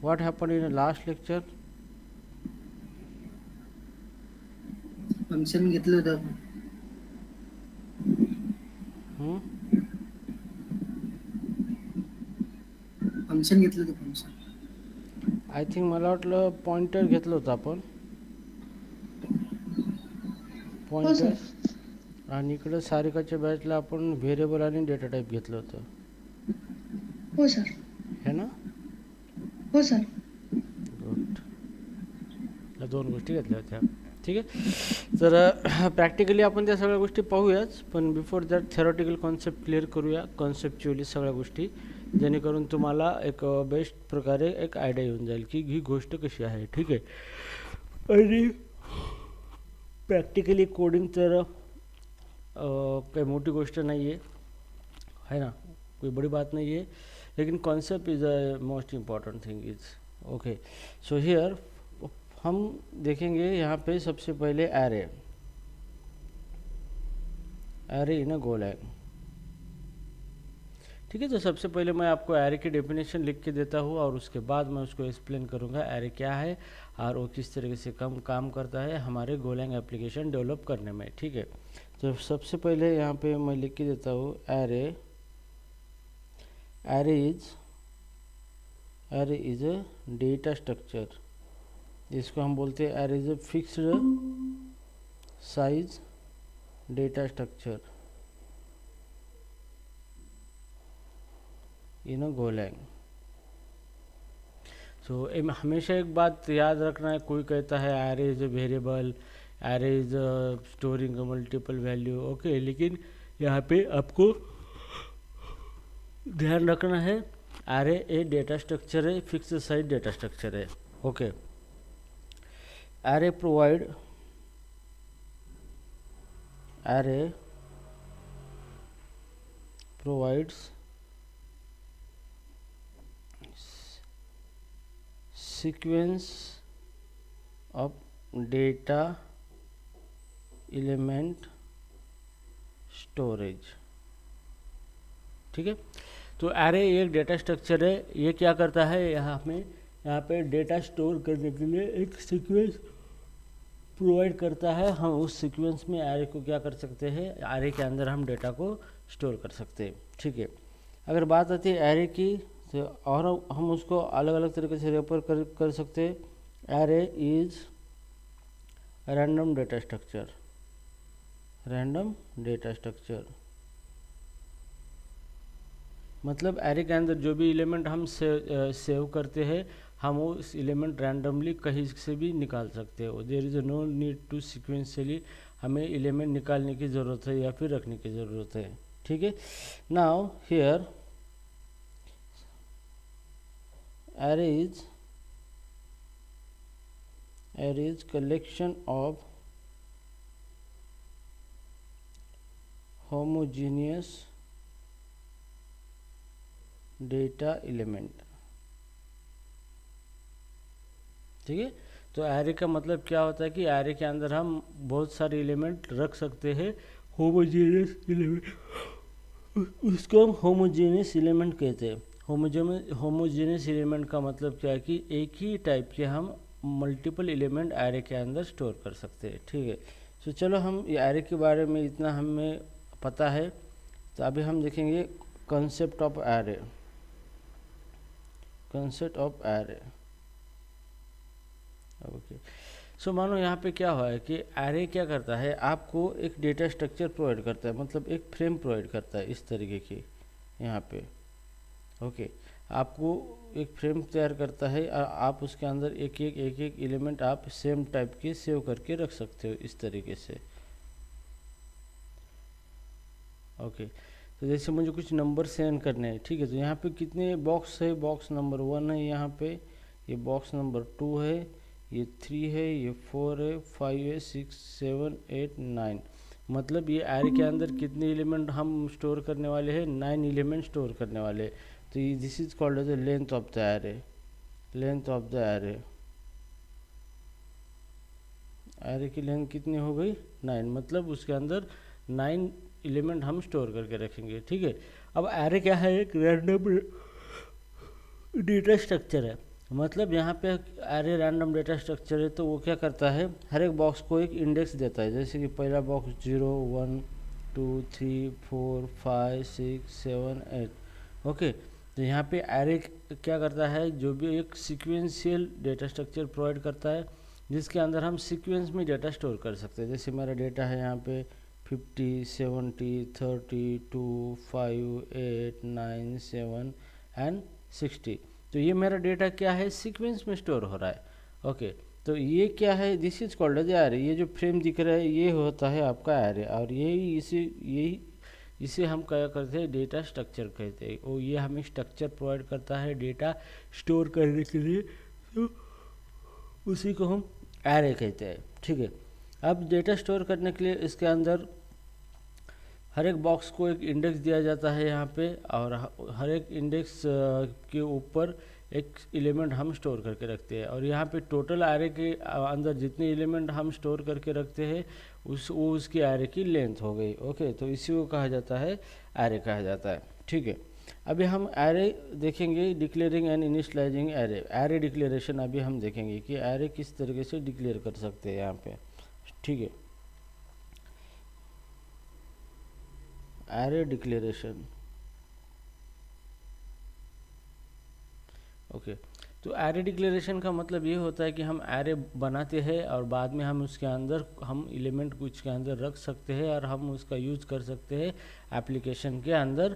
what happened in the last lecture? Function घेतलं होतं आपण. hmm? फंक्शन घेतलं होतं फंक्शन. आय थिंक मला वाटलं पॉइंटर घेतलं होतं आपण, हो पॉइंटर. सर. आणि इकडं सारिकाच्या बॅचला आपण व्हेरिएबल आणि डेटा टाईप घेतलं होतं, हो सर. है ना? हो सर. गुड. या 2 गोष्टी घेतल्या होत्या. ठीक आहे. तर प्रॅक्टिकली आपण त्या सगळ्या गोष्टी पाहूयाच, पण before that theoretical concept clear करूया, कॉन्सेप्च्युअली सगळ्या गोष्टी, जेणेकरून तुम्हाला एक बेस्ट प्रकारे एक आयडिया येऊन जाईल की ही गोष्ट कशी आहे. ठीक आहे. आणि प्रॅक्टिकली कोडिंग तर काही मोठी गोष्ट नहीं है ना, कोई बड़ी बात नहीं है, लेकिन concept is a most important thing is okay. So here हम देखेंगे यहाँ पे सबसे पहले एरे इन अ गोलैंग. ठीक है. तो सबसे पहले मैं आपको एरे की डेफिनेशन लिख के देता हूँ और उसके बाद मैं उसको एक्सप्लेन करूँगा एरे क्या है और वो किस तरीके से काम करता है हमारे गोलैंग एप्लीकेशन डेवलप करने में. ठीक है. तो सबसे पहले यहाँ पे मैं लिख के देता हूँ array is a data structure, जिसको हम बोलते हैं array is a fixed size data structure in a Golang. So हमेशा एक बात याद रखना है, कोई कहता है array is a variable, array is storing multiple value. Okay, लेकिन यहाँ पे आपको ध्यान रखना है एरे ए डेटा स्ट्रक्चर है, फिक्स साइज डेटा स्ट्रक्चर है. Okay. Array provides sequence of data element storage. ठीक है. तो एरे एक डेटा स्ट्रक्चर है, ये क्या करता है, यहाँ पे डेटा स्टोर करने के लिए एक सीक्वेंस प्रोवाइड करता है. हम उस सीक्वेंस में एरे को क्या कर सकते हैं, एरे के अंदर हम डेटा को स्टोर कर सकते हैं. ठीक है. अगर बात आती है एरे की, तो और हम उसको अलग अलग तरीके से रेफर कर सकते हैं. Array is random data structure. मतलब एरे के अंदर जो भी एलिमेंट हम सेव करते हैं, हम वो इस एलिमेंट रैंडमली कहीं से भी निकाल सकते हो. There is no need to sequentially हमें एलिमेंट निकालने की ज़रूरत है या फिर रखने की ज़रूरत है. ठीक है. Now here array is collection of homogeneous data element. ठीक है. तो एरे का मतलब क्या होता है कि एरे के अंदर हम बहुत सारे एलिमेंट रख सकते हैं, होमोजीनियस एलिमेंट, उसको हम होमोजीनियस एलिमेंट कहते हैं. होमोजीनियस एलिमेंट का मतलब क्या है कि एक ही टाइप के हम मल्टीपल एलिमेंट एरे के अंदर स्टोर कर सकते हैं. ठीक है. तो चलो हम एरे के बारे में इतना हमें पता है, तो अभी हम देखेंगे कंसेप्ट ऑफ एरे. ओके. सो मानो यहाँ पे क्या हुआ है कि एरे क्या करता है, आपको एक डेटा स्ट्रक्चर प्रोवाइड करता है, मतलब एक फ्रेम प्रोवाइड करता है इस तरीके की यहाँ पे. ओके. आपको एक फ्रेम तैयार करता है और आप उसके अंदर एक एक एलिमेंट आप सेम टाइप के सेव करके रख सकते हो इस तरीके से. ओके. तो जैसे मुझे कुछ नंबर सेंड करने हैं. ठीक है. तो यहाँ पे कितने बॉक्स है, बॉक्स नंबर 1 है, यहाँ पे ये बॉक्स नंबर 2 है, ये 3 है, ये 4 है, 5 है, 6, 7, 8, 9. मतलब ये एरे के अंदर कितने एलिमेंट हम स्टोर करने वाले हैं, 9 एलिमेंट स्टोर करने वाले हैं. तो this is called as the length of the array. Array की लेंथ कितनी हो गई, 9. मतलब उसके अंदर 9 एलिमेंट हम स्टोर करके रखेंगे. ठीक है. अब एरे क्या है, एक रैंडम डेटा स्ट्रक्चर है. मतलब यहाँ पे एरे रैंडम डेटा स्ट्रक्चर है, तो वो क्या करता है, हर एक बॉक्स को एक इंडेक्स देता है। जैसे कि पहला बॉक्स 0 1 2 3 4 5 6 7 8। ओके, तो यहाँ पे एरे क्या करता है, जो भी एक सीक्वेंशियल डेटा स्ट्रक्चर प्रोवाइड करता है, जिसके अंदर हम सीक्वेंस में डेटा स्टोर कर सकते हैं। जैसे मेरा डेटा है यहाँ पे 50 70 30 2 5 8 9 7 एंड 60। तो ये मेरा डेटा क्या है, सीक्वेंस में स्टोर हो रहा है। ओके, तो ये क्या है, this is called as array. ये जो फ्रेम दिख रहा है ये होता है आपका एरे, और यही इसे हम क्या करते हैं, डेटा स्ट्रक्चर कहते हैं। और ये हमें स्ट्रक्चर प्रोवाइड करता है डेटा स्टोर करने के लिए, तो उसी को हम एरे कहते हैं। ठीक है, अब डेटा स्टोर करने के लिए इसके अंदर हर एक बॉक्स को एक इंडेक्स दिया जाता है यहाँ पे, और हर एक इंडेक्स के ऊपर एक एलिमेंट हम स्टोर करके रखते हैं। और यहाँ पे टोटल एरे के अंदर जितने एलिमेंट हम स्टोर करके रखते हैं वो उसकी एरे की लेंथ हो गई। ओके, तो इसी को कहा जाता है एरे कहा जाता है। ठीक है, अभी हम एरे देखेंगे, declaring and initialising array. Array declaration अभी हम देखेंगे कि एरे किस तरीके से डिक्लेयर कर सकते हैं यहाँ पे। ठीक है, एरे डिक्लेरेशन। ओके, तो एरे डिक्लेरेशन का मतलब ये होता है कि हम एरे बनाते हैं और बाद में हम उसके अंदर हम एलिमेंट कुछ के अंदर रख सकते हैं और हम उसका यूज़ कर सकते हैं एप्लीकेशन के अंदर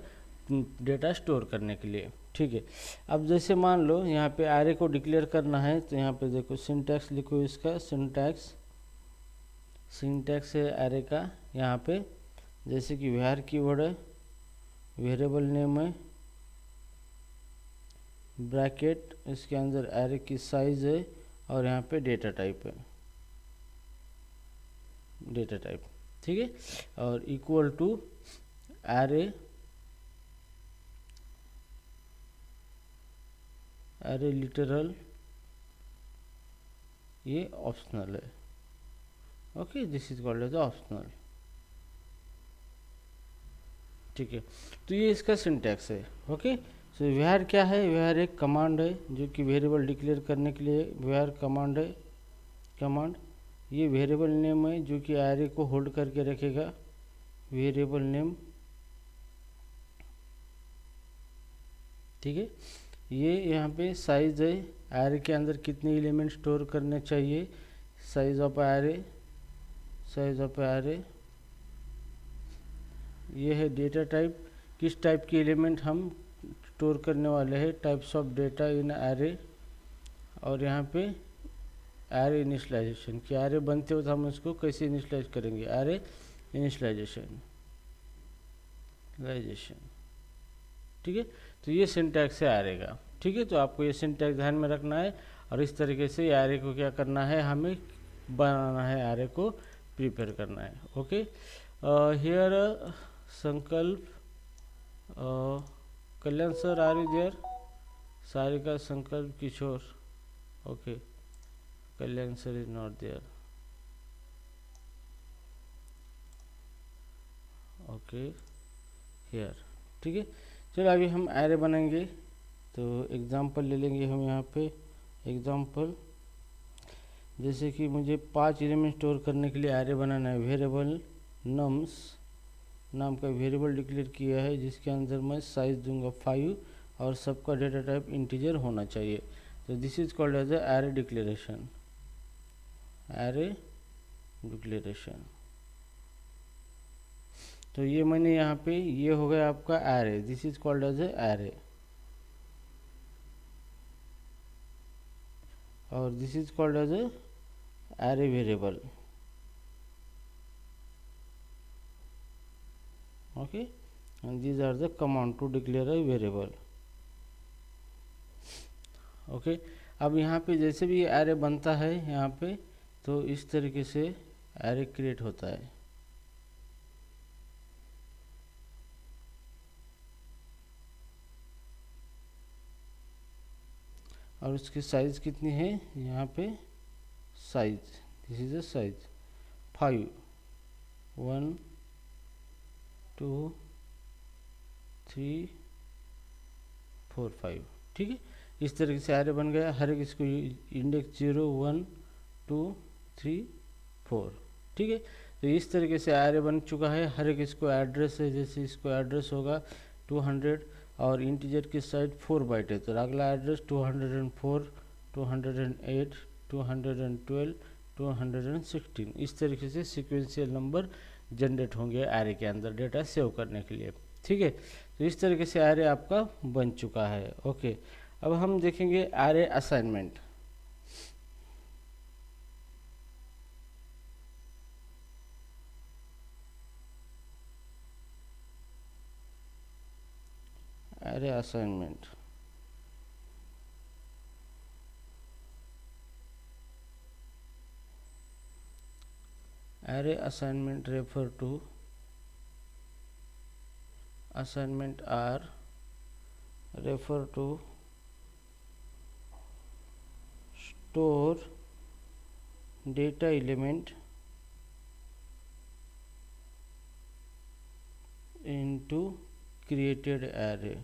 डेटा स्टोर करने के लिए। ठीक है, अब जैसे मान लो यहाँ पे एरे को डिक्लेयर करना है, तो यहाँ पे देखो सिंटैक्स लिखो, इसका सिंटैक्स है एरे का। यहाँ पे जैसे कि var कीवर्ड है, वेरिएबल नेम है, ब्रैकेट, इसके अंदर एरे की साइज है, और यहाँ पे डेटा टाइप है, डेटा टाइप। ठीक है, और इक्वल टू एरे लिटरल, ये ऑप्शनल है। Okay, this is called as optional. ठीक है, तो ये इसका सिंटैक्स है। ओके, सो var क्या है, var एक कमांड है जो कि वेरिएबल डिक्लेयर करने के लिए var कमांड है। कमांड, ये वेरिएबल नेम है जो कि एरे को होल्ड करके रखेगा, वेरिएबल नेम। ठीक है, ये यहाँ पे साइज है, एरे के अंदर कितने एलिमेंट स्टोर करने चाहिए, size of array, size of array. ये है डेटा टाइप, किस टाइप के एलिमेंट हम स्टोर करने वाले हैं, types of data in array. और यहाँ पे एरे इनिशियलाइजेशन, कि एरे बनते हो तो हम इसको कैसे इनिशियलाइज करेंगे, एरे इनिशियलाइजेशन। ठीक है, तो ये सिंटैक्स है एरे का। ठीक है, तो आपको ये सिंटैक्स ध्यान में रखना है, और इस तरीके से एरे को क्या करना है, हमें बनाना है, एरे को प्रिपेयर करना है। Okay, here Sankalp, Kalyan sir are you there, Sarika, Sankalp, Kishore. Okay, Kalyan sir is not there. Okay, here. ठीक है, चलो अभी हम एरे बनाएंगे, तो एग्जांपल ले लेंगे हम यहाँ पे। एग्जांपल, जैसे कि मुझे 5 एलिमेंट स्टोर करने के लिए एरे बनाना है। वेरिएबल नम्स नाम का वेरिएबल डिक्लेयर किया है, जिसके अंदर मैं साइज दूंगा 5, और सबका डेटा टाइप इंटीजर होना चाहिए। तो this is called as array declaration, array declaration. तो ये मैंने यहाँ पे, ये हो गया आपका array, this is called as array, और this is called as array variable. Okay, and these are the command to declare a variable. Okay, अब यहाँ पे जैसे भी एरे बनता है यहाँ पे, तो इस तरीके से एरे क्रिएट होता है। और उसकी साइज कितनी है, यहाँ पे size, this is a size 5 1 2 3 4 5। ठीक है, इस तरीके से एरे बन गया, हर एक इसको इंडेक्स 0 1 2 3 4, ठीक है। तो इस तरीके से एरे बन चुका है, हर एक इसको एड्रेस है, जैसे इसको एड्रेस होगा 200 और इंटीजर की साइड 4 बाइट है, तो अगला एड्रेस 204 208 212 216, इस तरीके से सिक्वेंशियल नंबर जनरेट होंगे एरे के अंदर डेटा सेव करने के लिए, ठीक है। तो इस तरीके से एरे आपका बन चुका है। ओके, अब हम देखेंगे array assignment. Array assignment, array assignment refer to assignment are refer to store data element into created array,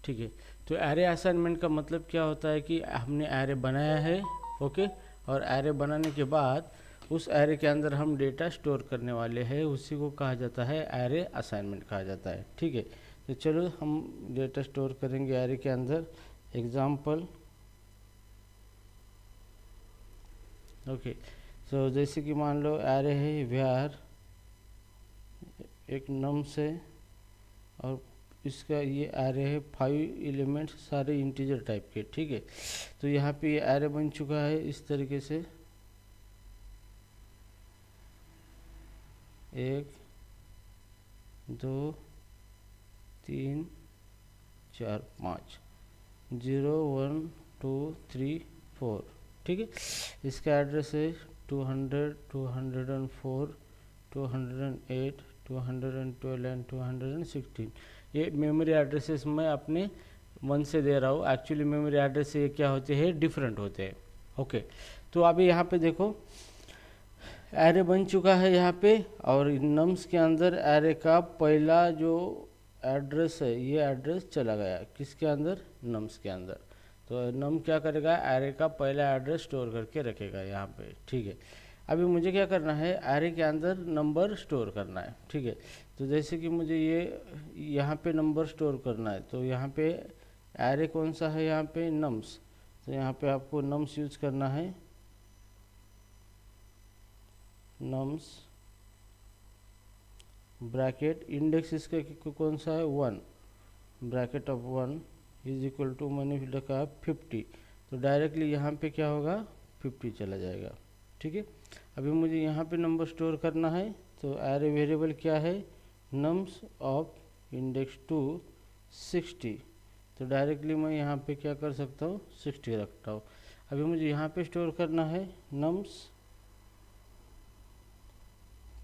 ठीक है। तो एरे असाइनमेंट का मतलब क्या होता है कि हमने एरे बनाया है, ओके, और एरे बनाने के बाद उस एरे के अंदर हम डेटा स्टोर करने वाले हैं, उसी को कहा जाता है एरे असाइनमेंट कहा जाता है, ठीक है। तो चलो हम डेटा स्टोर करेंगे एरे के अंदर। एग्जाम्पल, ओके, तो जैसे कि मान लो एरे है वेयर एक नम्स है और इसका ये एरे है 5 एलिमेंट्स सारे इंटीजर टाइप के, ठीक है। तो यहाँ पे ये एरे बन चुका है इस तरीके से 1 2 3 4 5 0 1 2 3 4, ठीक है। इसका एड्रेस है 200 204 208 212 एंड 216। ये मेमोरी एड्रेसेस मैं अपने मन से दे रहा हूँ, एक्चुअली मेमोरी एड्रेस ये क्या होते हैं, डिफरेंट होते हैं, ओके। तो अभी यहाँ पे देखो एरे बन चुका है यहाँ पे, और नम्स के अंदर एरे का पहला जो एड्रेस है ये एड्रेस चला गया किसके अंदर, नम्स के अंदर। तो नम क्या करेगा, एरे का पहला एड्रेस स्टोर करके रखेगा यहाँ पे, ठीक है। अभी मुझे क्या करना है, एरे के अंदर नंबर स्टोर करना है, ठीक है। तो जैसे कि मुझे ये यहाँ पे नंबर स्टोर करना है, तो यहाँ पे एरे कौन सा है, यहाँ पे नम्स, तो यहाँ पे आपको नम्स यूज करना है, नम्स ब्रैकेट इंडेक्स इसका कौन सा है 1, bracket of 1 is equal to मैंने लिखा 50, तो डायरेक्टली यहाँ पे क्या होगा 50 चला जाएगा, ठीक है। अभी मुझे यहाँ पे नंबर स्टोर करना है, तो एरे वेरिएबल क्या है, नम्स ऑफ इंडेक्स टू 60, तो डायरेक्टली मैं यहाँ पे क्या कर सकता हूँ 60 रखता हूँ। अभी मुझे यहाँ पे स्टोर करना है नम्स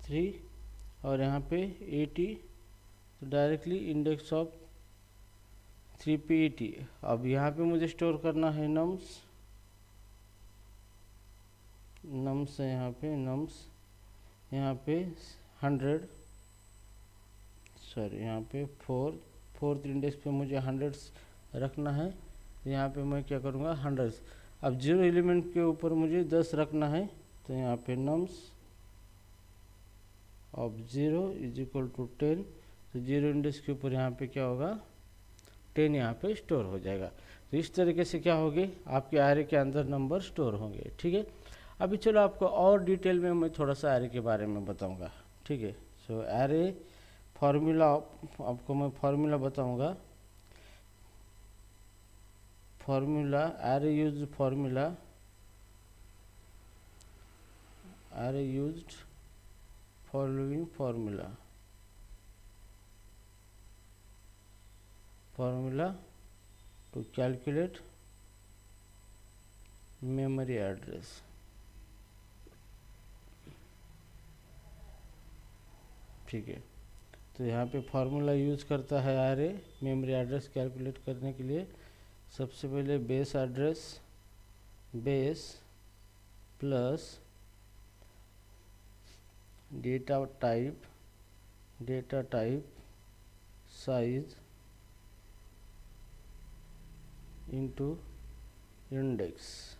3 और यहाँ पे 80, तो डायरेक्टली इंडेक्स ऑफ 3 पे 80। अब यहाँ पे मुझे स्टोर करना है नम्स है यहाँ पे नम्स, यहाँ पे 100, सॉरी यहाँ पे 4th इंडेक्स पे मुझे 100 रखना है, तो यहाँ पे मैं क्या करूँगा 100। अब 0 एलिमेंट के ऊपर मुझे 10 रखना है, तो यहाँ पे nums of 0 is equal to 10, तो 0 इंडेक्स के ऊपर यहाँ पे क्या होगा 10 यहाँ पे स्टोर हो जाएगा। तो इस तरीके से क्या होगी, आपके एरे के अंदर नंबर स्टोर होंगे, ठीक है। अभी चलो आपको और डिटेल में मैं थोड़ा सा एरे के बारे में बताऊंगा, ठीक है। सो एरे फार्मूला, आपको मैं फार्मूला बताऊंगा, formula array use formula, array used following formula, formula to calculate memory address, ठीक है। तो यहाँ पे फार्मूला यूज करता है एरे मेमोरी एड्रेस कैलकुलेट करने के लिए। सबसे पहले base address, base plus data type size into index.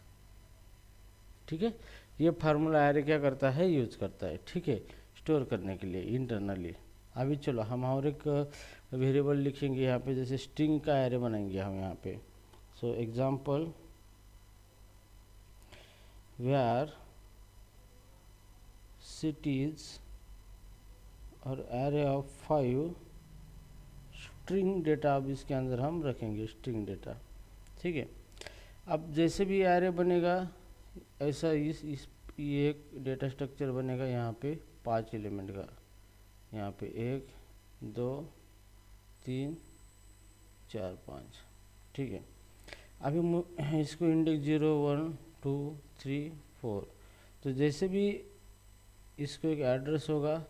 ठीक है, ये फार्मूला एरे क्या करता है, यूज करता है, ठीक है, स्टोर करने के लिए इंटरनली। अभी चलो हम और एक वेरिएबल लिखेंगे यहाँ पे, जैसे स्ट्रिंग का एरे बनाएंगे हम यहाँ पे। सो एग्जाम्पल वेयर cities और एरे ऑफ 5 स्ट्रिंग डेटा, अब इसके अंदर हम रखेंगे स्ट्रिंग डेटा। ठीक है, अब जैसे भी एरे बनेगा ऐसा इस ये एक डेटा स्ट्रक्चर बनेगा यहाँ पे 5 एलिमेंट का, यहाँ पे 1 2 3 4 5। ठीक है, अभी इसको इंडेक्स 0 1 2 3 4, तो जैसे भी इसको एक एड्रेस होगा,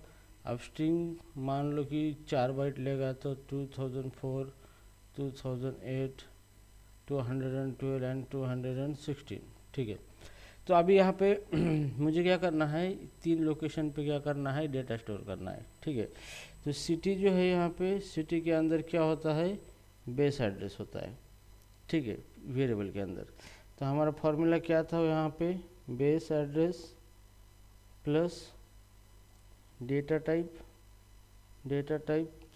अब स्ट्रिंग मान लो कि 4 बाइट लेगा तो 2004 2008 212 एंड 216। ठीक है, तो अभी यहाँ पे मुझे क्या करना है, 3 लोकेशन पे क्या करना है, डेटा स्टोर करना है। ठीक है, तो सिटी जो है यहाँ पे, सिटी के अंदर क्या होता है, बेस एड्रेस होता है। ठीक है, वेरिएबल के अंदर। तो हमारा फॉर्मूला क्या था यहाँ पे, base address plus data type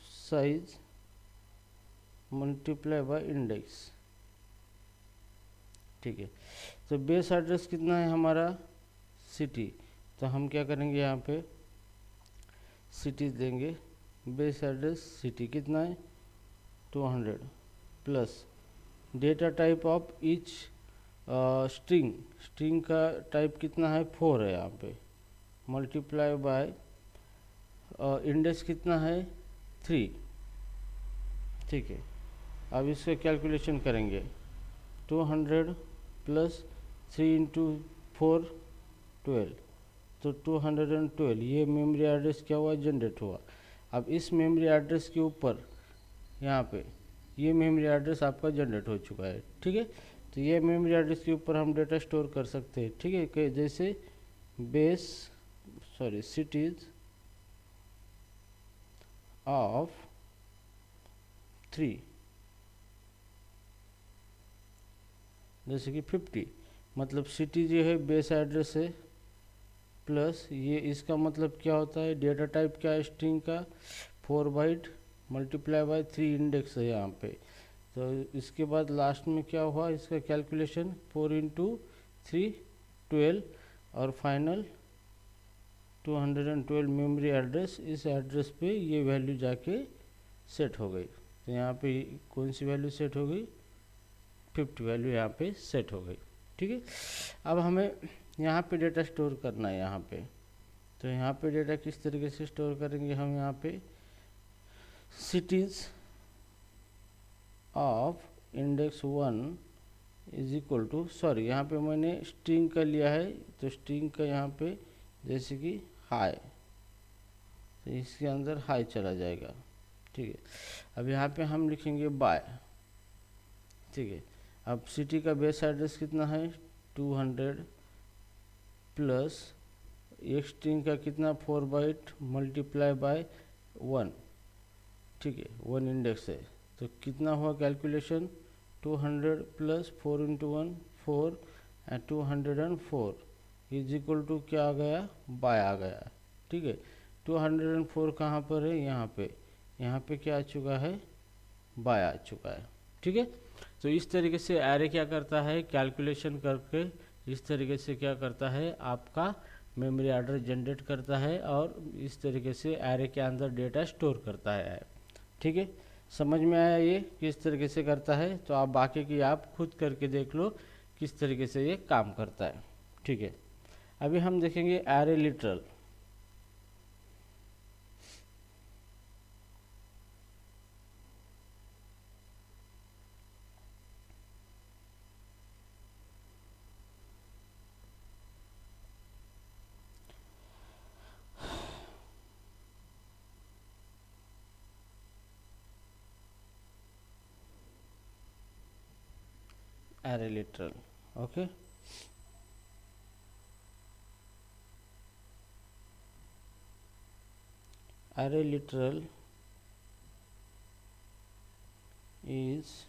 size multiply by index. ठीक है, तो बेस एड्रेस कितना है हमारा, सिटी, तो हम क्या करेंगे यहाँ पे सिटी देंगे, बेस एड्रेस सिटी कितना है 200 plus data type of each string का टाइप कितना है 4 है यहाँ पे, मल्टीप्लाई बाय इंडेक्स कितना है 3। ठीक है, अब इसका कैलकुलेशन करेंगे, 200 प्लस 3 इंटू 4 12, तो 212 ये मेमोरी एड्रेस क्या हुआ, जनरेट हुआ। अब इस मेमोरी एड्रेस के ऊपर यहाँ पे ये मेमोरी एड्रेस आपका जनरेट हो चुका है। ठीक है, तो ये मेमोरी एड्रेस के ऊपर हम डेटा स्टोर कर सकते हैं। ठीक है, कि जैसे सिटीज ऑफ 3, जैसे कि 50, मतलब सिटी जो है बेस एड्रेस है, प्लस ये इसका मतलब क्या होता है, डेटा टाइप क्या है स्ट्रिंग का 4 बाइट मल्टीप्लाई बाय 3 इंडेक्स है यहाँ पे। तो इसके बाद लास्ट में क्या हुआ, इसका कैलकुलेशन 4 इंटू 3 12 और फाइनल 212 मेमोरी एड्रेस, इस एड्रेस पे ये वैल्यू जाके सेट हो गई। तो यहाँ पे कौन सी वैल्यू सेट हो गई, 50 वैल्यू यहाँ पे सेट हो गई। ठीक है, अब हमें यहाँ पे डेटा स्टोर करना है यहाँ पे। तो यहाँ पे डेटा किस तरीके से स्टोर करेंगे हम, यहाँ पे cities of index 1 is equal to, sorry यहाँ पे मैंने स्ट्रिंग का लिया है, तो स्ट्रिंग का यहाँ पे जैसे कि हाई, तो इसके अंदर हाई चला जाएगा। ठीक है, अब यहाँ पे हम लिखेंगे बाय। ठीक है, अब सिटी का बेस एड्रेस कितना है 200 प्लस एक स्ट्रिंग का कितना 4 बाइट मल्टीप्लाई बाय 1। ठीक है, 1 इंडेक्स है, तो कितना हुआ calculation 200 plus 4 into 1 4 and 204 is equal to क्या आ गया, बाय आ गया। ठीक है, 204 कहाँ पर है, यहाँ पे क्या आ चुका है, बाय आ चुका है। ठीक है, तो इस तरीके से एरे क्या करता है, कैलकुलेशन करके इस तरीके से क्या करता है, आपका मेमोरी एड्रेस जनरेट करता है और इस तरीके से एरे के अंदर डेटा स्टोर करता है। ठीक है, समझ में आया ये किस तरीके से करता है, तो आप बाकी की आप खुद करके देख लो किस तरीके से ये काम करता है। ठीक है, अभी हम देखेंगे array literal. array literal, okay, array literal is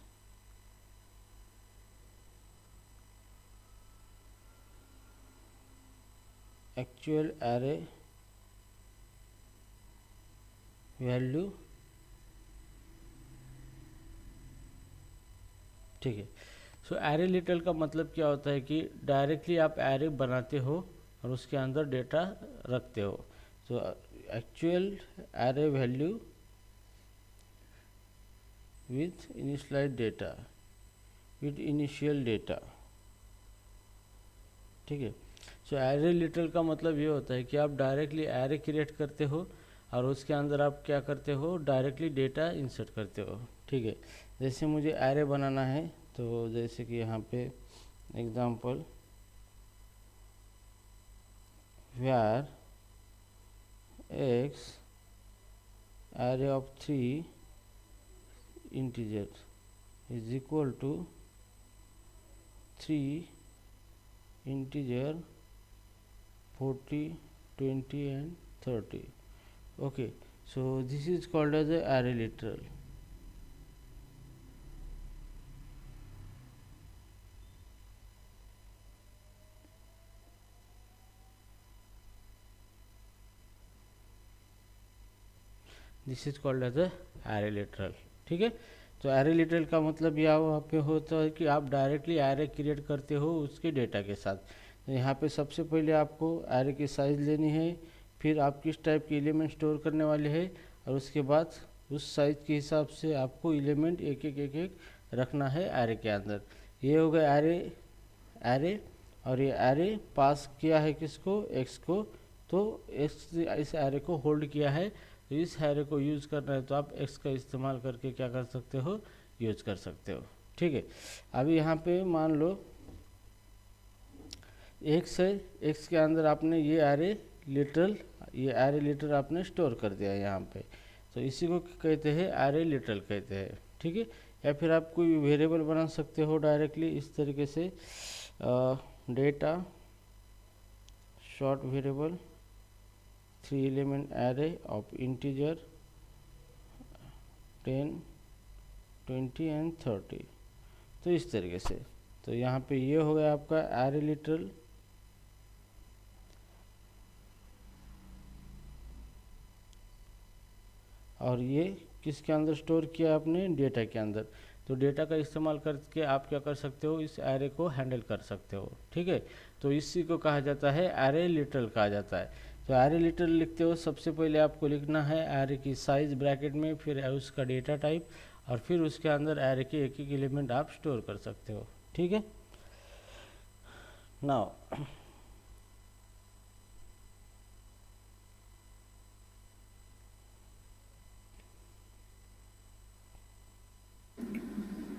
actual array value, ठीक है। सो एरे लिटल का मतलब क्या होता है कि डायरेक्टली आप एरे बनाते हो और उसके अंदर डेटा रखते हो। So actual array value with initialise data, with initial data, ठीक है। सो एरे लिटल का मतलब ये होता है कि आप डायरेक्टली एरे क्रिएट करते हो और उसके अंदर आप क्या करते हो, डायरेक्टली डेटा इंसर्ट करते हो, ठीक है। जैसे मुझे एरे बनाना है, तो जैसे कि यहाँ पे example where x array of 3 integers is equal to 3 integer 40, 20 and 30. Okay, so this is called as a array literal. This is called as a array literal, ठीक है। तो एरे लिटरल का मतलब यहाँ पे होता है कि आप डायरेक्टली एरे क्रिएट करते हो उसके डेटा के साथ। तो यहाँ पे सबसे पहले आपको एरे की साइज़ लेनी है, फिर आप किस टाइप के एलिमेंट स्टोर करने वाले हैं, और उसके बाद उस साइज़ के हिसाब से आपको एलिमेंट एक एक रखना है एरे के अंदर। ये हो गया एरे, और ये एरे पास किया है किसको, एक्स को, तो एक्स इस एरे को होल्ड किया है, तो इस एरे को यूज़ करना है तो आप एक्स का इस्तेमाल करके क्या कर सकते हो, यूज कर सकते हो, ठीक है। अभी यहाँ पे मान लो एक्स है, एक्स के अंदर आपने ये एरे लिटरल आपने स्टोर कर दिया है यहाँ पे, तो इसी को कहते हैं एरे लिटरल कहते हैं, ठीक है। या फिर आप कोई वेरिएबल बना सकते हो डायरेक्टली इस तरीके से, data short variable 3 element array of integer 10, 20 and 30, तो इस तरीके से। तो यहाँ पे ये हो गया आपका एरे लिटरल। और ये किसके अंदर स्टोर किया आपने, डेटा के अंदर। तो डेटा का इस्तेमाल करके आप क्या कर सकते हो, इस एरे को हैंडल कर सकते हो, ठीक है। तो इसी को कहा जाता है एरे लिटरल कहा जाता है। तो एरे लिटरल लिखते हो, सबसे पहले आपको लिखना है एरे की साइज ब्रैकेट में, फिर उसका डेटा टाइप, और फिर उसके अंदर एरे के एक एक एलिमेंट आप स्टोर कर सकते हो, ठीक है। नाउ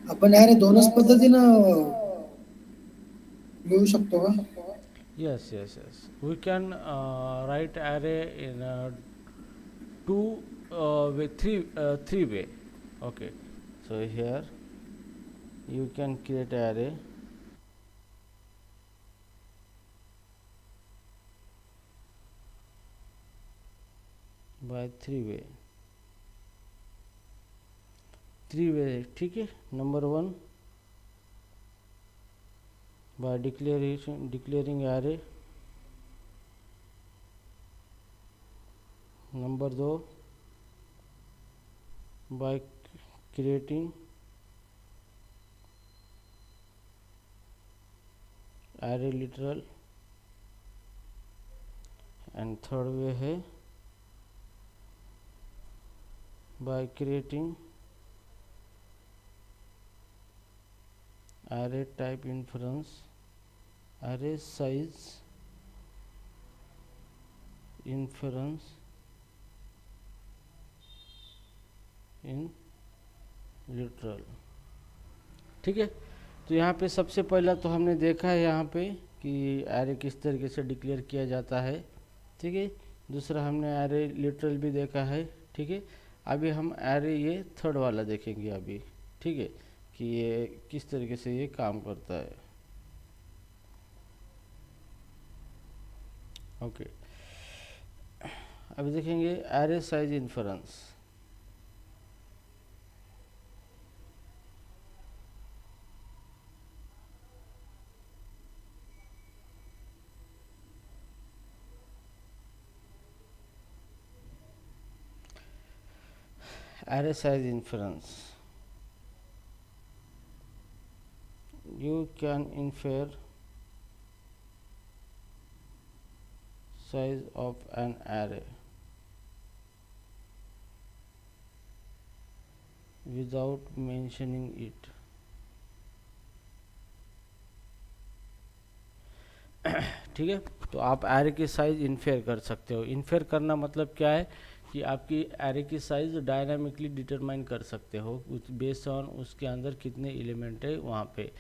आपण अरे दोनच पद्धतीनं लिहू शकतो का? yes, we can write array in two way, three way. Okay, so here you can create array by three way, ठीक है। Number 1 by declaring array, number 2 by creating array literal, and third way है by creating array type inference, array size inference in literal, ठीक है। तो यहाँ पे सबसे पहला तो हमने देखा है यहाँ पे कि एरे किस तरीके से डिक्लेयर किया जाता है, ठीक है। दूसरा हमने एरे लिटरल भी देखा है, ठीक है। अभी हम एरे ये थर्ड वाला देखेंगे अभी, ठीक है, कि ये किस तरीके से ये काम करता है। ओके, अभी देखेंगे array size inference. array size inference. You can infer size of an array without mentioning it. ठीक है, तो आप एरे की साइज़ इन्फेयर कर सकते हो। इन्फेयर करना मतलब क्या है कि आपकी एरे की साइज़ डायनामिकली डिटरमाइन कर सकते हो बेस्ड ऑन उसके अंदर कितने एलिमेंट है वहाँ पे।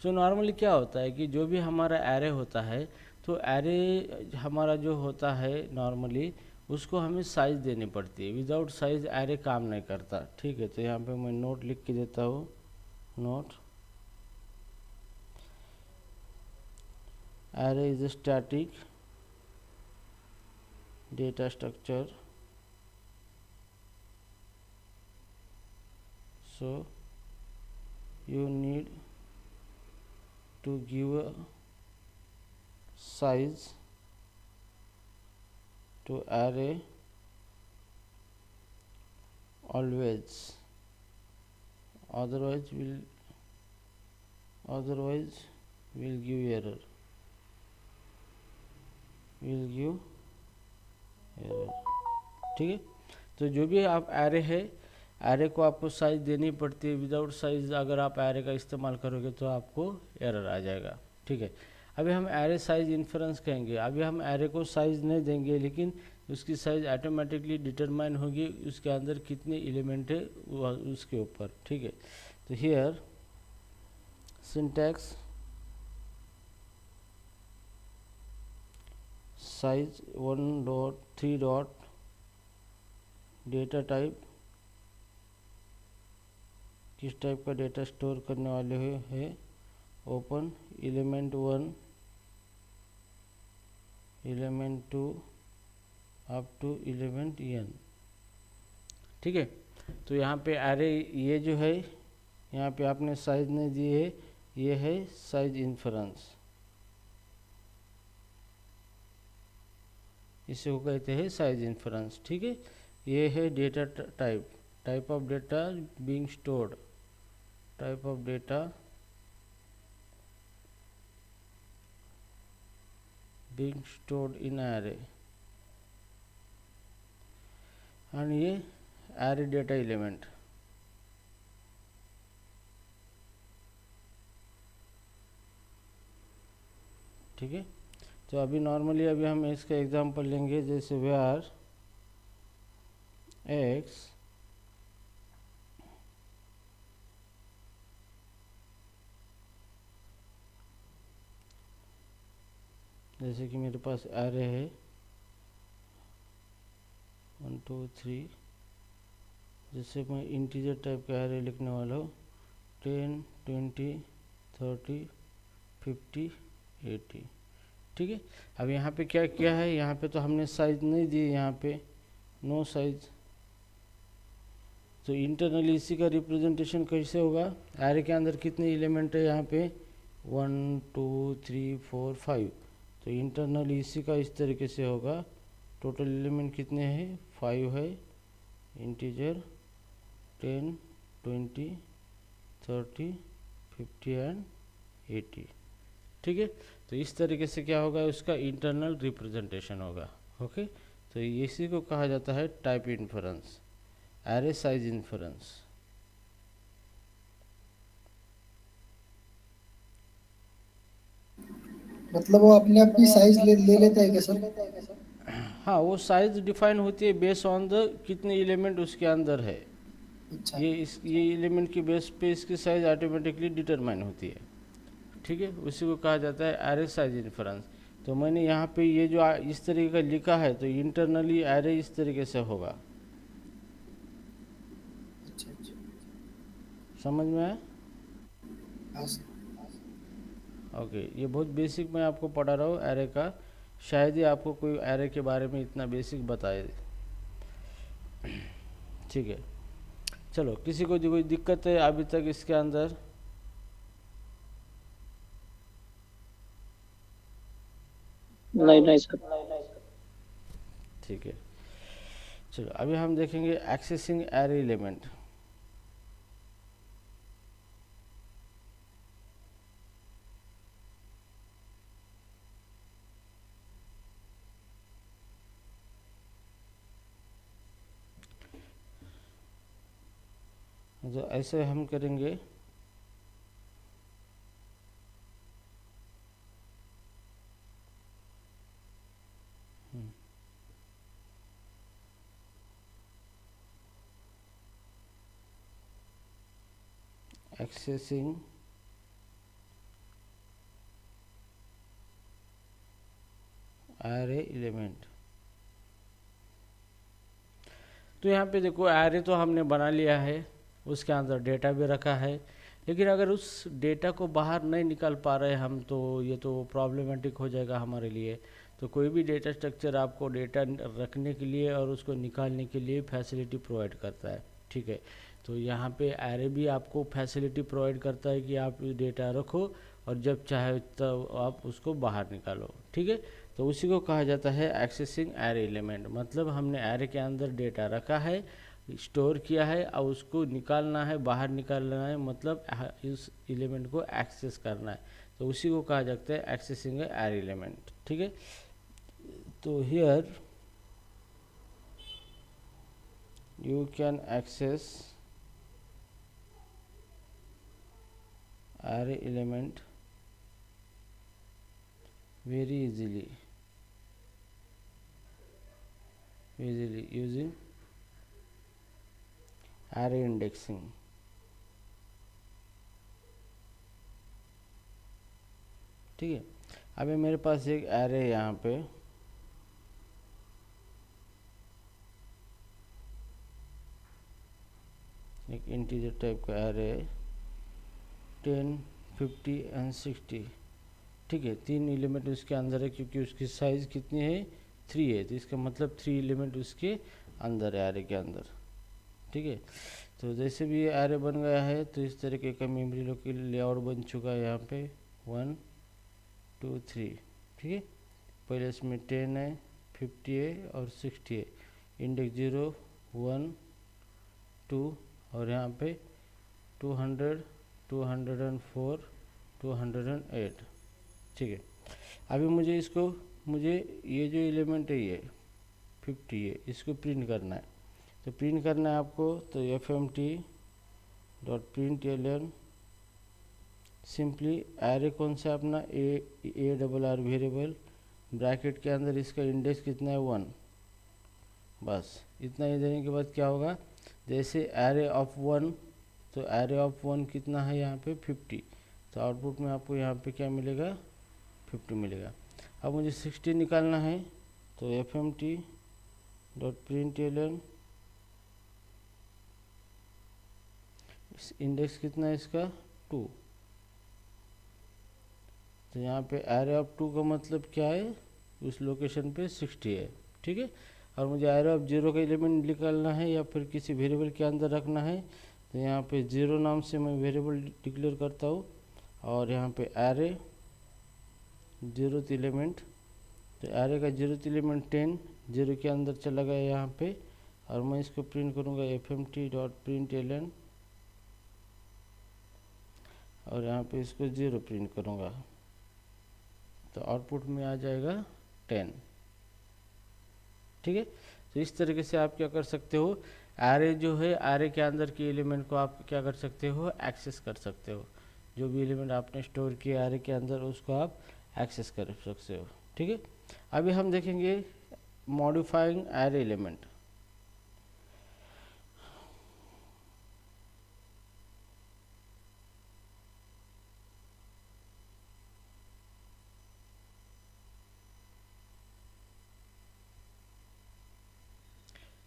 सो नॉर्मली क्या होता है कि जो भी हमारा एरे होता है, तो एरे हमारा जो होता है नॉर्मली उसको हमें साइज़ देनी पड़ती है। विदाउट साइज़ एरे काम नहीं करता। ठीक है, तो यहाँ पे मैं नोट लिख के देता हूँ। Note array is a static data structure, so you need to give a size to array always, otherwise will give error. ठीक है, तो जो भी आप एरे है, एरे को आपको साइज देनी पड़ती है। विदाउट साइज अगर आप एरे का इस्तेमाल करोगे तो आपको एरर आ जाएगा। ठीक है, अभी हम एरे साइज इन्फ्रेंस कहेंगे। अभी हम एरे को साइज नहीं देंगे, लेकिन उसकी साइज ऑटोमेटिकली डिटरमाइन होगी उसके अंदर कितने एलिमेंट है उसके ऊपर। ठीक है, तो here syntax size 1.3 dot data type, किस टाइप का डेटा स्टोर करने वाले है open element 1 element 2 up to element n। ठीक है, तो यहाँ पे एरे ये जो है यहाँ पे आपने साइज नहीं दी है, ये है साइज इन्फ्रेंस, इसे को कहते हैं साइज इन्फ्रेंस। ठीक है, ये है data type of data being stored, type of data being stored in array, and ये एरे डेटा एलिमेंट। ठीक है, तो अभी नॉर्मली अभी हम इसका एग्जांपल लेंगे, जैसे वेयर x जैसे कि मेरे पास एरे है 1 2 3, जैसे मैं इंटीजर टाइप का एरे लिखने वाला हूँ 10 20 30 50 80। ठीक है, अब यहाँ पे क्या किया है, यहाँ पे तो हमने साइज नहीं दी, यहाँ पे नो साइज। तो इंटरनली इसी का रिप्रेजेंटेशन कैसे होगा, एरे के अंदर कितने एलिमेंट है यहाँ पे 1 2 3 4 5, तो इंटरनली इसी का इस तरीके से होगा। टोटल एलिमेंट कितने हैं 5 है, इंटीजर 10 20 30 50 एंड 80। ठीक है, तो इस तरीके से क्या होगा, उसका इंटरनल रिप्रेजेंटेशन होगा। ओके, तो इसी को कहा जाता है type inference, array size inference. मतलब वो अपने आप की साइज ले लेता है क्या सर? हाँ, वो साइज डिफाइन होती है बेस ऑन द कितने एलिमेंट उसके अंदर है। अच्छा, ये एलिमेंट की बेस पे इसकी साइज ऑटोमेटिकली डिटरमाइन होती है। ठीक है, उसी को कहा जाता है एरे साइज इन्फ्रेंस। तो मैंने यहाँ पे ये जो इस तरीके का लिखा है, तो इंटरनली एरे इस तरीके से होगा। अच्छा, अच्छा। समझ में आया? हाँ सर। ओके, ये बहुत बेसिक मैं आपको पढ़ा रहा हूँ एरे का, शायद ही आपको कोई एरे के बारे में इतना बेसिक बताए। ठीक है, चलो, किसी को जो कोई दिक्कत है अभी तक इसके अंदर? नहीं नहीं सर। ठीक है, चलो अभी हम देखेंगे एक्सेसिंग एरे एलिमेंट। तो ऐसे हम करेंगे, एक्सेसिंग एरे एलिमेंट। तो यहाँ पे देखो एरे तो हमने बना लिया है, उसके अंदर डेटा भी रखा है, लेकिन अगर उस डेटा को बाहर नहीं निकाल पा रहे हम तो ये तो प्रॉब्लमेटिक हो जाएगा हमारे लिए। तो कोई भी डेटा स्ट्रक्चर आपको डेटा रखने के लिए और उसको निकालने के लिए फैसिलिटी प्रोवाइड करता है, ठीक है। तो यहाँ पे एरे भी आपको फैसिलिटी प्रोवाइड करता है कि आप डेटा रखो और जब चाहे तब आप उसको बाहर निकालो, ठीक है। तो उसी को कहा जाता है एक्सेसिंग एरे एलिमेंट। मतलब हमने एरे के अंदर डेटा रखा है, स्टोर किया है और उसको निकालना है, बाहर निकालना है, मतलब इस एलिमेंट को एक्सेस करना है। तो उसी को कहा जाता है एक्सेसिंग एरे एलिमेंट, ठीक है। तो here you can access array element very easily using array indexing। ठीक है। अभी मेरे पास एक array यहाँ पे एक इंटीजर टाइप का array 10, 50 एंड 60, ठीक है। 3 एलिमेंट उसके अंदर है क्योंकि उसकी साइज़ कितनी है 3 है, तो इसका मतलब 3 एलिमेंट उसके अंदर है एरे के अंदर, ठीक है। तो जैसे भी ये एरे बन गया है तो इस तरीके का मेमोरी लोकेशन लेआउट बन चुका है यहाँ पे 1, 2, 3, ठीक है। पहले इसमें 10 है, 50 है और 60 है, इंडेक्स 0, 1, 2 और यहाँ पे 200, 204, 208, ठीक है। अभी मुझे ये जो एलिमेंट है ये 50 है, इसको प्रिंट करना है। तो प्रिंट करना है आपको, तो fmt.println सिंपली एरे कौन सा अपना A double R variable, bracket के अंदर इसका इंडेक्स कितना है 1, बस इतना ही देने के बाद क्या होगा, जैसे एरे ऑफ 1, तो एरे ऑफ 1 कितना है यहाँ पे 50, तो आउटपुट में आपको यहाँ पे क्या मिलेगा 50 मिलेगा। अब मुझे 60 निकालना है, तो fmt.println इंडेक्स कितना है इसका 2, तो यहाँ पे एरे ऑफ 2 का मतलब क्या है, उस लोकेशन पे 60 है, ठीक है। और मुझे एरे ऑफ 0 का एलिमेंट निकालना है या फिर किसी वेरिएबल के अंदर रखना है, तो यहाँ पे 0 नाम से मैं वेरिएबल डिक्लेयर करता हूँ और यहाँ पे एरे 0th एलिमेंट, तो एरे का 0th एलिमेंट 10 0 के अंदर चला गया यहाँ पे, और मैं इसको प्रिंट करूँगा fmt.println और यहाँ पे इसको 0 प्रिंट करूँगा, तो आउटपुट में आ जाएगा 10, ठीक है। तो इस तरीके से आप क्या कर सकते हो, एरे जो है एरे के अंदर के एलिमेंट को आप क्या कर सकते हो, एक्सेस कर सकते हो। जो भी एलिमेंट आपने स्टोर किया एरे के अंदर उसको आप एक्सेस कर सकते हो, ठीक है। अभी हम देखेंगे modifying array element.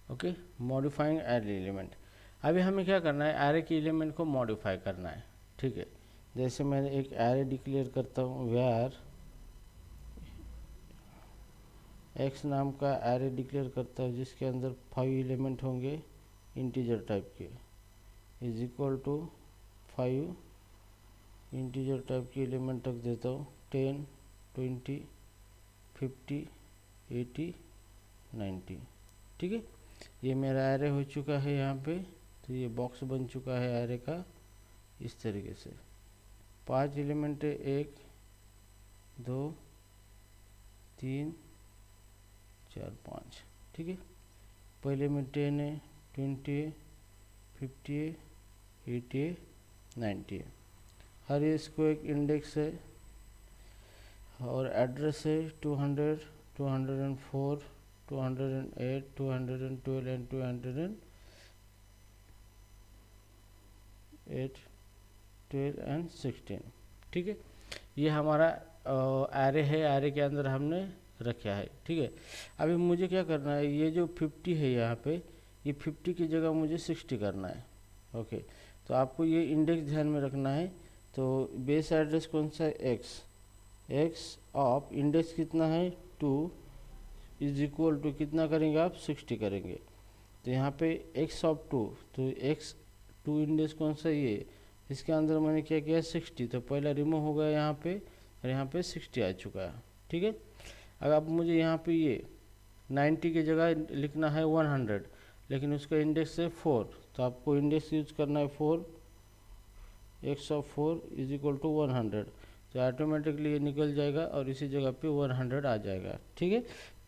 Okay, modifying array element. अभी हमें क्या करना है, एरे के एलिमेंट को मॉडिफाई करना है, ठीक है। जैसे मैं एक एरे डिक्लेयर करता हूँ, वेयर एक्स नाम का एरे डिक्लेयर करता हूँ जिसके अंदर 5 एलिमेंट होंगे इंटीजर टाइप के, is equal to 5 integer type के एलिमेंट रख देता हूँ 10, 20, 50, 80, 90, ठीक है। ये मेरा एरे हो चुका है यहाँ पे, तो ये बॉक्स बन चुका है एरे का इस तरीके से। 5 एलिमेंट है, 1 2 3 4 5, ठीक है। पहले में 10 है, 20 है, 50 है, 80 है, 90 है। हर इसको एक इंडेक्स है और एड्रेस है 200, 204, 208, 212 एंड 208, 12 एंड 16, ठीक है। ये हमारा एरे है, एरे के अंदर हमने रखा है, ठीक है। अभी मुझे क्या करना है, ये जो 50 है यहाँ पे, ये 50 की जगह मुझे 60 करना है। ओके, तो आपको ये इंडेक्स ध्यान में रखना है। तो बेस एड्रेस कौन सा है, एक्स ऑफ इंडेक्स कितना है 2 इज इक्वल टू कितना करेंगे आप, 60 करेंगे। तो यहाँ पे एक्स ऑफ 2, तो एक्स 2 इंडेक्स कौन सा, ये इसके अंदर मैंने क्या किया 60, तो पहला रिमूव हो गया यहाँ पे और यहाँ पे 60 आ चुका है, ठीक है। अगर अब मुझे यहाँ पे ये 90 की जगह लिखना है 100, लेकिन उसका इंडेक्स है 4, तो आपको इंडेक्स यूज करना है 4, x of 4 is equal to 100, तो ऑटोमेटिकली ये निकल जाएगा और इसी जगह पे 100 आ जाएगा, ठीक है।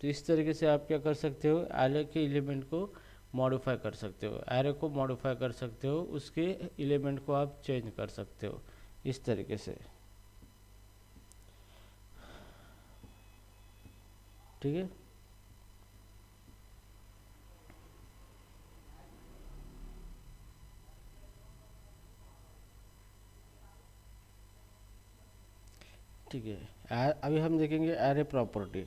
तो इस तरीके से आप क्या कर सकते हो, एरे के एलिमेंट को मॉडिफाई कर सकते हो, एरे को मॉडिफाई कर सकते हो, उसके एलिमेंट को आप चेंज कर सकते हो इस तरीके से, ठीक है। ठीक है, अभी हम देखेंगे array property.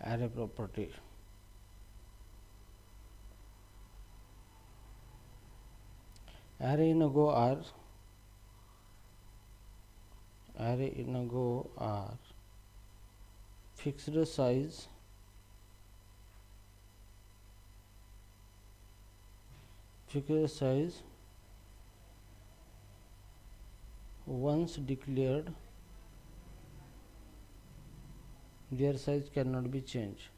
Array property, array in go are, array in a go are fixed size, once declared their size cannot be changed।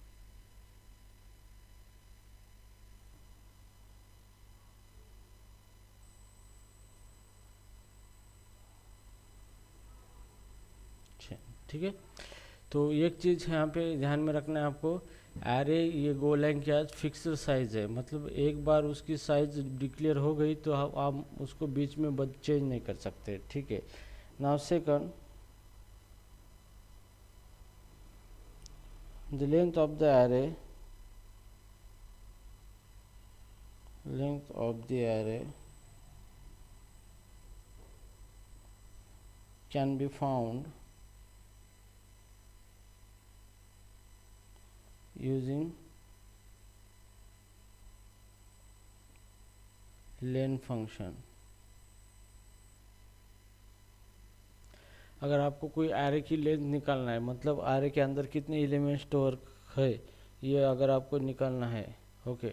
ठीक है, तो एक चीज़ यहाँ पे ध्यान में रखना है आपको, एरे ये गोलैंग क्या फिक्स्ड साइज है, मतलब एक बार उसकी साइज डिक्लेयर हो गई तो आप उसको बीच में चेंज नहीं कर सकते, ठीक है। Now second, the length of the array can be found using len function. अगर आपको कोई एरे की लेंथ निकालना है, मतलब एरे के अंदर कितने एलिमेंट स्टोर है ये अगर आपको निकालना है, ओके,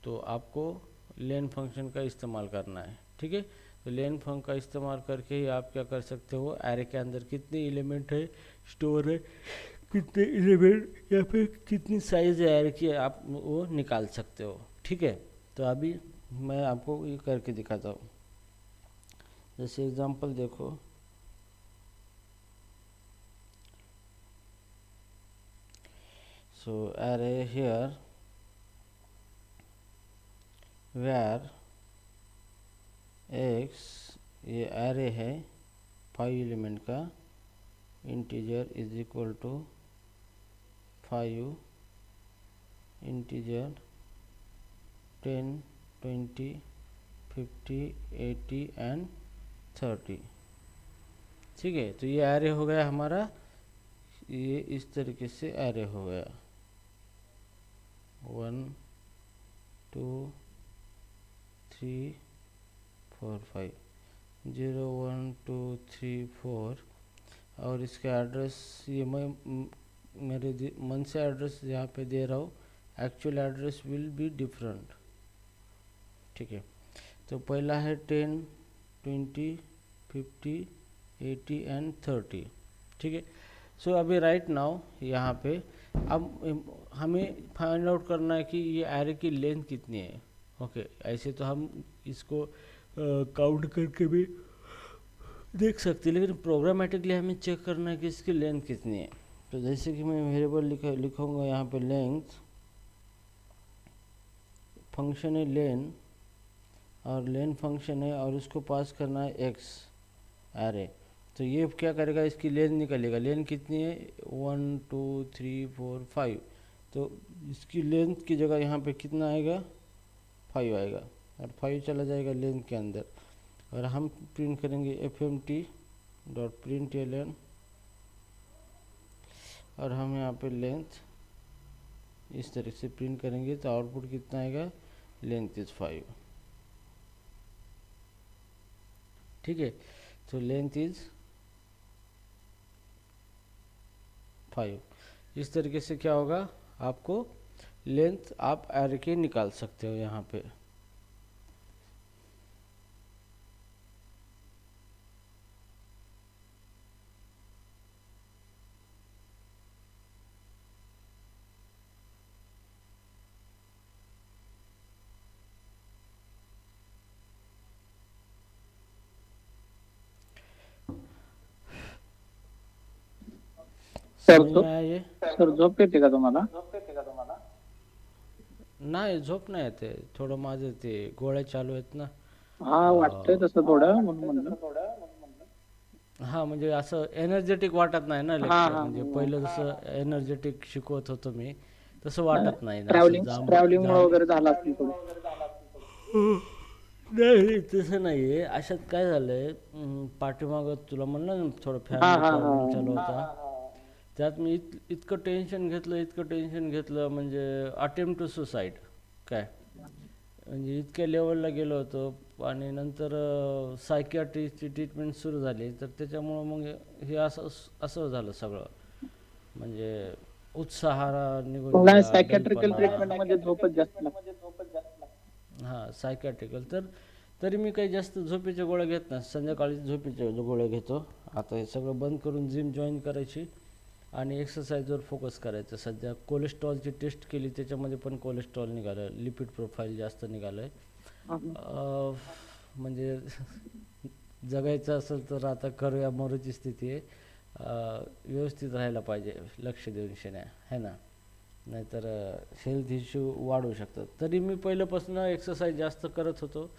तो आपको लेन फंक्शन का इस्तेमाल करना है, ठीक है। तो लेन फंक्शन का इस्तेमाल करके ही आप क्या कर सकते हो, एरे के अंदर कितने एलिमेंट है स्टोर है, कितने एलिमेंट या फिर कितनी साइज है एरे की, आप वो निकाल सकते हो, ठीक है। तो अभी मैं आपको ये करके दिखाता हूँ, जैसे एग्जांपल देखो, so array here where x, ये एरे है 5 एलिमेंट का, integer is equal to 5, integer 10, 20, 50, 80 and 30, ठीक है। तो ये एरे हो गया हमारा, ये इस तरीके से एरे हो गया 1 2 3 4 5, 0 1 2 3 4, और इसका एड्रेस ये मैं मेरे मन से एड्रेस यहाँ पे दे रहा हूँ, actual address will be different. ठीक है, तो पहला है 10, 20, 50, 80 एंड 30। ठीक है, सो अभी राइट नाउ यहाँ पे अब हमें फाइंड आउट करना है कि ये एरे की लेंथ कितनी है। ओके, ऐसे तो हम इसको काउंट करके भी देख सकते हैं, लेकिन प्रोग्रामेटिकली हमें चेक करना है कि इसकी लेंथ कितनी है। तो जैसे कि मैं वेरिएबल लिखूँगा यहाँ पे लेंथ, फंक्शन है लेन, और लेन फंक्शन है और उसको पास करना है एक्स एरे। तो ये क्या करेगा, इसकी लेन निकलेगा। लेन कितनी है, 1 2 3 4 5। तो इसकी लेंथ की जगह यहाँ पे कितना आएगा, 5 आएगा, और 5 चला जाएगा लेंथ के अंदर। और हम प्रिंट करेंगे fmt.println, और हम यहाँ पे लेंथ इस तरह से प्रिंट करेंगे तो आउटपुट कितना आएगा, लेंथ इज 5। ठीक है, तो लेंथ इज 5। इस तरीके से क्या होगा, आपको लेंथ आप एरे के निकाल सकते हो यहाँ पे। सर समझ में आया ये? सर झोप येते का तुम्हाला? नाही, झोप नाही येते, थोडं माझं ते गोळ्या चालू आहेत ना। हा वाटतंय तसं थोडं, म्हणून म्हणलं. हा, म्हणजे असं एनर्जेटिक वाटत नाही ना हा लेक्चर, हा म्हणजे पहिलं जसं एनर्जेटिक शिकवत होतो मी, तसं वाटत नाही ना, असं ट्रॅव्हलिंग मुळे वगैरे झाला असेल थोडं. नाही तसं नाही आहे। अशात काय झालंय, पाठीमागं तुला म्हणलं ना थोडं हा फॅमिली हा प्रॉब्लेम हा चालू होता, त्यात मी इतकं टेन्शन घेतलं म्हणजे अटेम्प्ट टू सुसाईड काय, म्हणजे इतक्या लेवलला गेलो होतो। आणि नंतर सायकियाट्रिस्टची ट्रीटमेंट सुरू झाली, तर त्याच्यामुळं मग हे असं झालं सगळं, म्हणजे उत्साहारा निघून नाही, गेला, सायकॅट्रिकल डलपणा। ट्रीटमेंट मध्ये झोपच जास्त लागते. हां, सायकॅट्रिकल तर तरी मी काही जास्त झोपेच्या गोळ्या घेत नाही, संध्याकाळी झोपेच्या गोळ्या घेतो। आता हे सगळं बंद करून जिम जॉईन करायची आणि एक्सरसाइजवर फोकस करायचं। सध्या कोलेस्ट्रॉलची टेस्ट केली, त्याच्यामध्ये पण कोलेस्ट्रॉल निघालं, लिपिड प्रोफाईल जास्त निघालं आहे। म्हणजे जगायचं असेल तर आता करूया मरूची स्थिती आहे। व्यवस्थित राहायला पाहिजे, लक्ष देऊन शेण्या है ना, नाहीतर हेल्थ इश्यू वाढू शकतात। तरी मी पहिल्यापासून एक्सरसाइज जास्त करत होतो,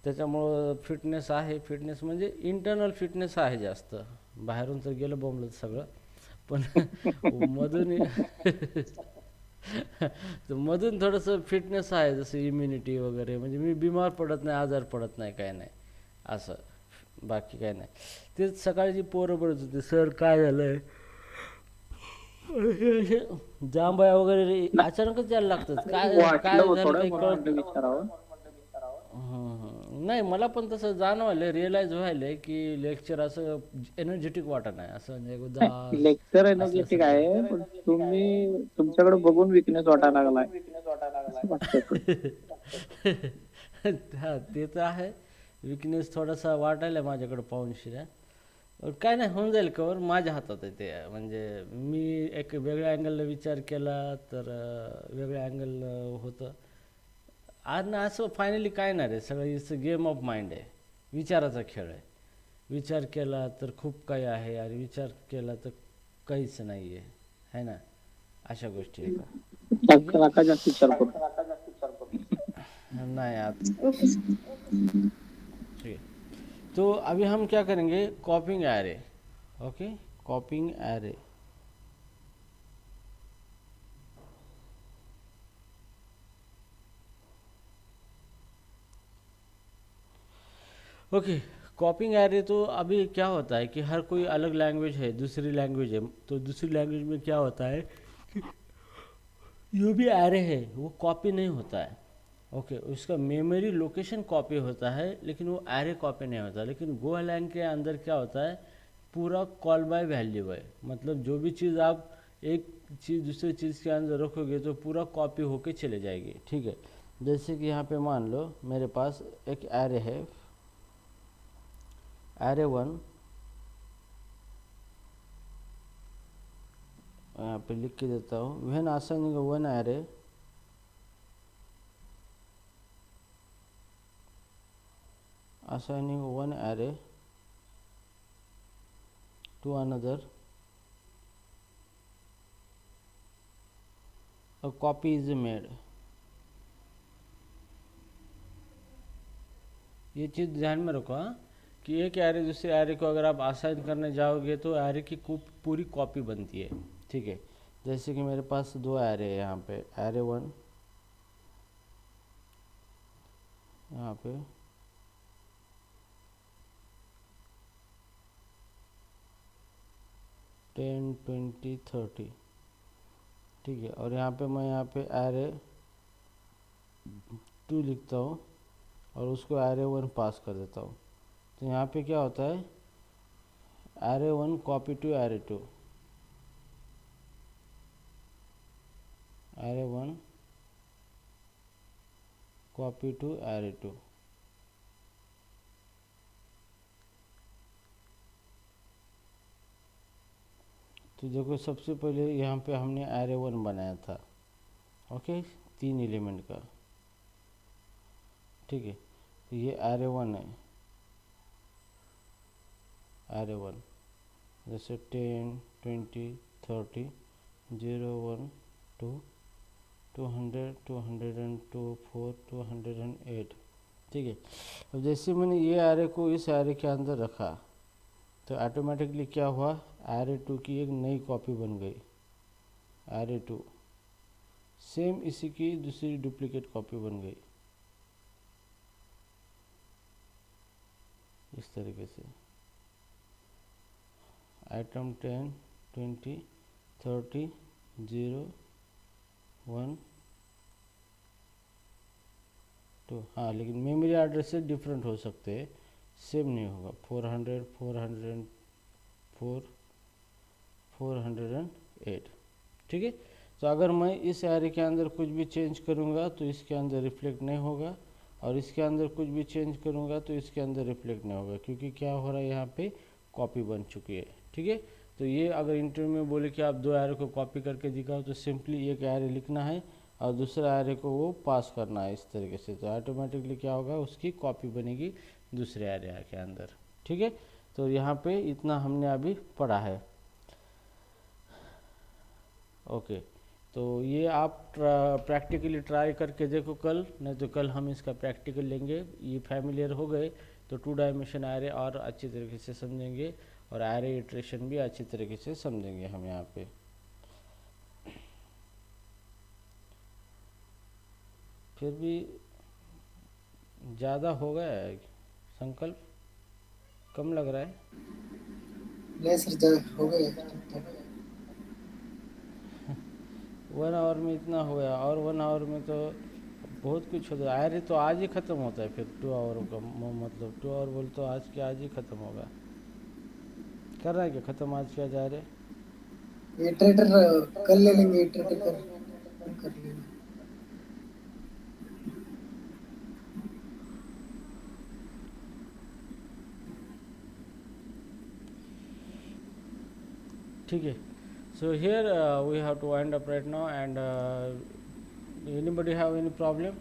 त्याच्यामुळं फिटनेस आहे। फिटनेस म्हणजे इंटरनल फिटनेस आहे जास्त, बाहेरून तर गेलं बोंबलं सगळं, पण मधून तर मधून थोडंसं फिटनेस आहे, जसं इम्युनिटी वगैरे, म्हणजे मी बिमार पडत नाही, आजार पडत नाही, काय नाही असं, बाकी काय नाही। तेच सकाळची पोरं पडत होते, सर काय झालंय, असे जांभया वगैरे अचानकच यायला लागतात, काय वाटलं हो झालं थोडं, काही म्हणून कळत म्हणलं विचारावं. नाही। मला पण तसं जाणवलं, रिअलाइज व्हायलंय की लेक्चर असं एनर्जेटिक वाटत नाही, असं म्हणजे उदास लेक्चर एनर्जेटिक आहे, पण तुम्ही तुमच्याकडे बघून विकनेस वाटायला लागलाय असं वाटतंय थोडं. हा, ते तर आहे, विकनेस थोडासा वाटायला माझ्याकडे पाहून शिऱ्या, काय नाही, होऊन जाईल कवर, माझ्या हातात आहे ते। म्हणजे मी एक वेगळ्या अँगलला विचार केला तर वेगळ्या अँगल होतं आज ना, असं फायनली काय नाही रे, सगळं it's a game of mind आहे, विचाराचा खेळ आहे। विचार केला तर खूप काही आहे, आणि विचार केला तर काहीच नाही आहे, है ना, अशा गोष्टी आहेत। काका जास्त विचार करू. नहीं आता, ठीक है। तो अभी हम क्या करेंगे, कॉपिंग array. Okay, कॉपिंग array. Okay, कॉपिंग array, तो अभी क्या होता है कि हर कोई अलग लैंग्वेज है, दूसरी लैंग्वेज है, तो दूसरी लैंग्वेज में क्या होता है कि जो भी एरे है वो कॉपी नहीं होता है। ओके, उसका मेमोरी लोकेशन कॉपी होता है, लेकिन वो एरे कॉपी नहीं होता। लेकिन गोलैंग के अंदर क्या होता है, पूरा कॉल बाय वैल्यू है, मतलब जो भी चीज़ आप एक चीज़ दूसरे चीज़ के अंदर रखोगे तो पूरा कॉपी होके चले जाएगी। ठीक है, जैसे कि यहाँ पे मान लो मेरे पास एक एरे है, एरे 1, यहाँ पे लिख के देता हूँ, when assigning one array to another, a copy is made। ये चीज़ ध्यान में रखो हाँ, कि एक एरे दूसरे एरे को अगर आप असाइन करने जाओगे तो एरे की पूरी कॉपी बनती है। ठीक है, जैसे कि मेरे पास दो एरे है, यहाँ पे एरे 1, यहाँ पे 10, 20, 30। ठीक है, और यहाँ पे मैं यहाँ पे एरे 2 लिखता हूँ और उसको एरे 1 पास कर देता हूँ। तो यहाँ पे क्या होता है, array 1 copy to array 2, array 1 copy to array 2। तो देखो सबसे पहले यहाँ पे हमने एरे 1 बनाया था, ओके, 3 एलिमेंट का। ठीक है, तो ये एरे 1 है, एरे 1 जैसे 10, 20, 30, 0, 1, 2, 200, 202, 4, 208। ठीक है, अब जैसे मैंने ये एरे को इस एरे के अंदर रखा तो ऑटोमेटिकली क्या हुआ, एरे 2 की एक नई कॉपी बन गई, एरे 2 सेम इसी की दूसरी डुप्लीकेट कॉपी बन गई, इस तरीके से। आइटम 10, 20, 30, 0, 1, 2। हाँ, लेकिन मेमोरी एड्रेस से डिफरेंट हो सकते हैं, सेम नहीं होगा। 400, 404, 408। ठीक है, तो अगर मैं इस एरे के अंदर कुछ भी चेंज करूँगा तो इसके अंदर रिफ्लेक्ट नहीं होगा, और इसके अंदर कुछ भी चेंज करूँगा तो इसके अंदर रिफ्लेक्ट नहीं होगा, क्योंकि क्या हो रहा है, यहाँ पे कॉपी बन चुकी है। ठीक है, तो ये अगर इंटरव्यू में बोले कि आप 2 एरे को कॉपी करके दिखाओ तो सिंपली एक एरे लिखना है और दूसरा एरे को वो पास करना है इस तरीके से, तो ऑटोमेटिकली क्या होगा, उसकी कॉपी बनेगी दूसरे एरे के अंदर। ठीक है, तो यहाँ पे इतना हमने अभी पढ़ा है। ओके, तो ये आप प्रैक्टिकली ट्राई करके देखो कल, नहीं तो कल हम इसका प्रैक्टिकल लेंगे। ये फैमिलियर हो गए तो 2 डायमेंशन एरे और अच्छी तरीके से समझेंगे और एरे इटरेशन भी अच्छी तरीके से समझेंगे हम यहाँ पे। फिर भी ज़्यादा हो गया है संकल्प, कम लग रहा है? नहीं सर, हो गए। 1 आवर में इतना हो गया, और 1 आवर में तो बहुत कुछ होता है। अरे तो आज ही ख़त्म होता है फिर 2 आवर का मतलब 2 आवर बोल तो आज के आज ही ख़त्म होगा। कर रहा है क्या ख़त्म आज क्या जा रहे? इटरेटर कल ले लेंगे, इटरेटर कर लेंगे। ठीक है, so here we have to wind up right now, and anybody have any problem?